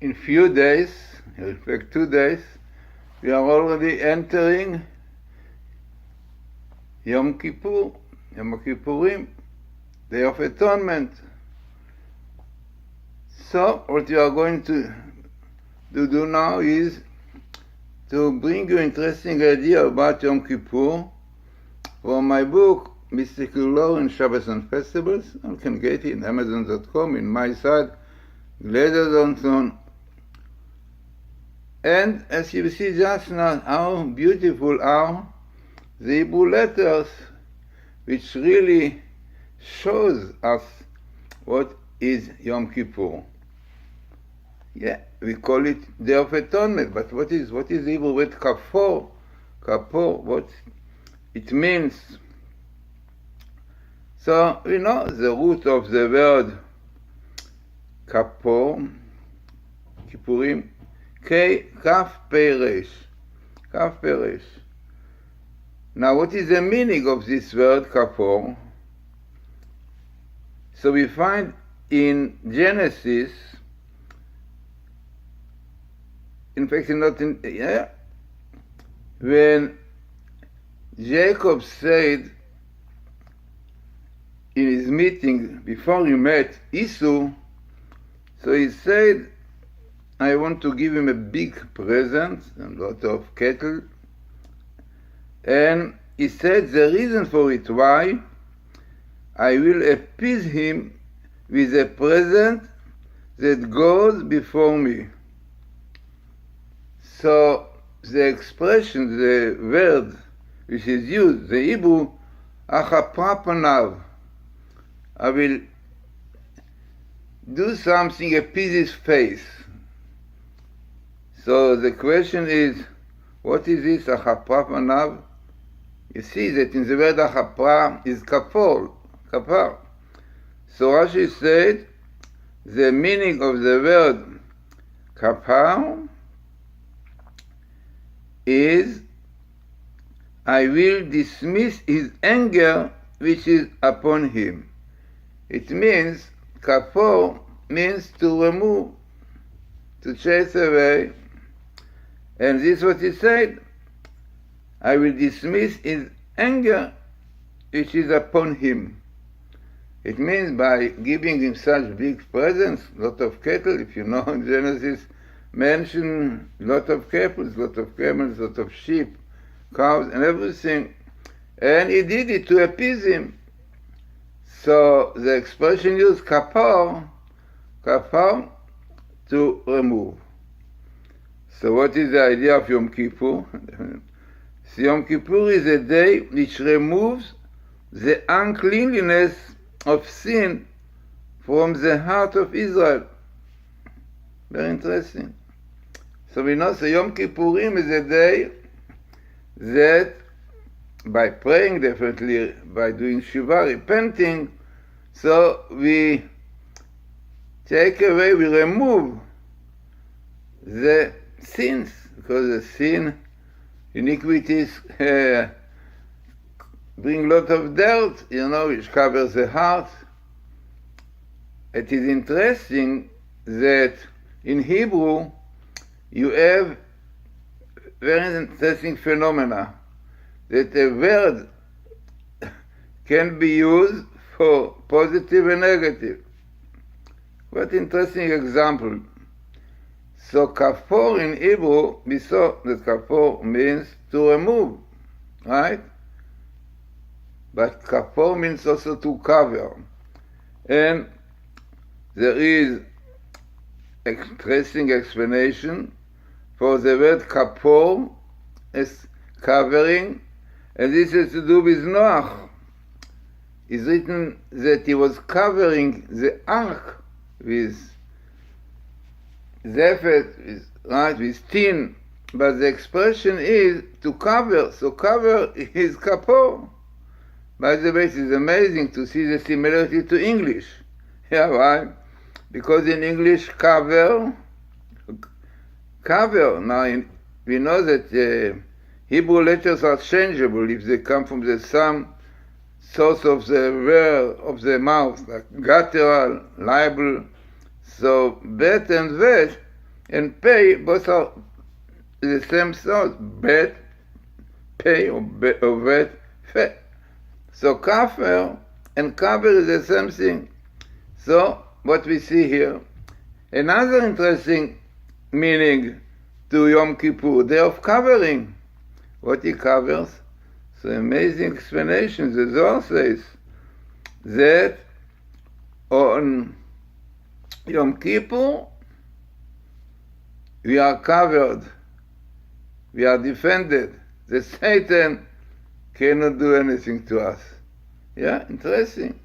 in few days, in fact 2 days, we are already entering Yom Kippur, Yom Kippurim, Day of Atonement. So what we are going to do now is to bring you interesting idea about Yom Kippur from my book, Mystical Lore in Shabbos and Festivals. You can get it in Amazon.com, in my site, Glazerson. And as you see just now, how beautiful are the Hebrew letters, which really shows us what is Yom Kippur. Yeah, we call it Day of Atonement, but what is the Hebrew word Kippur? Kippur, what it means. So we know the root of the word Kippur, Kippurim, Kaf Peresh. Kaf Peresh. Now, what is the meaning of this word Kippur? So we find in Genesis, in fact, when Jacob said in his meeting before he met Esau, so he said, I want to give him a big present, a lot of cattle. And he said the reason for it, why? I will appease him with a present that goes before me. So the expression, the word which is used, the Hebrew, achapapanav, I will do something, appease his face. So the question is, what is this achapapanav? You see that in the word achapra is kapor, kapar. So Rashi said, the meaning of the word kapar is, I will dismiss his anger which is upon him. It means, kapor means to remove, to chase away. And this is what he said, I will dismiss his anger which is upon him. It means by giving him such big presents, lot of cattle, if you know in Genesis, mention lot of cattle, lot of camels, lot of sheep, cows, and everything. And he did it to appease him. So the expression used kapar, to remove. So what is the idea of Yom Kippur? So Yom Kippur is a day which removes the uncleanliness of sin from the heart of Israel. Very interesting. So we know Yom Kippurim is a day that by praying, definitely by doing Shiva, repenting, so we take away, we remove the sins, because the sin, iniquities bring a lot of dirt, which covers the heart. It is interesting that in Hebrew you have very interesting phenomena, that a word can be used for positive and negative. What interesting example. So kapor in Hebrew, we saw that kapor means to remove, right? But kapor means also to cover. And there is interesting explanation for the word kapor as covering, and this has to do with Noach. It's written that he was covering the ark with zephet, with tin, but the expression is to cover, so cover is kapor. By the way, it is amazing to see the similarity to English. Yeah, why? Because in English, cover, now we know that Hebrew letters are changeable if they come from the same source of the word of the mouth, like guttural, libel. So bet and vet and pay, both are the same source, bet, pay, or bet, fe. So kafir and cover is the same thing. So what we see here, another interesting meaning to Yom Kippur, day of covering. What he covers? So amazing explanation. The Zohar says that on Yom Kippur we are covered, we are defended. The Satan cannot do anything to us. Yeah, interesting.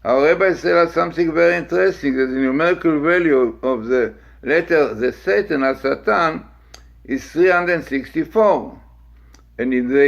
Our rabbis tell us something very interesting, that the numerical value of the letter, the Satan, as Satan, is 364. And in the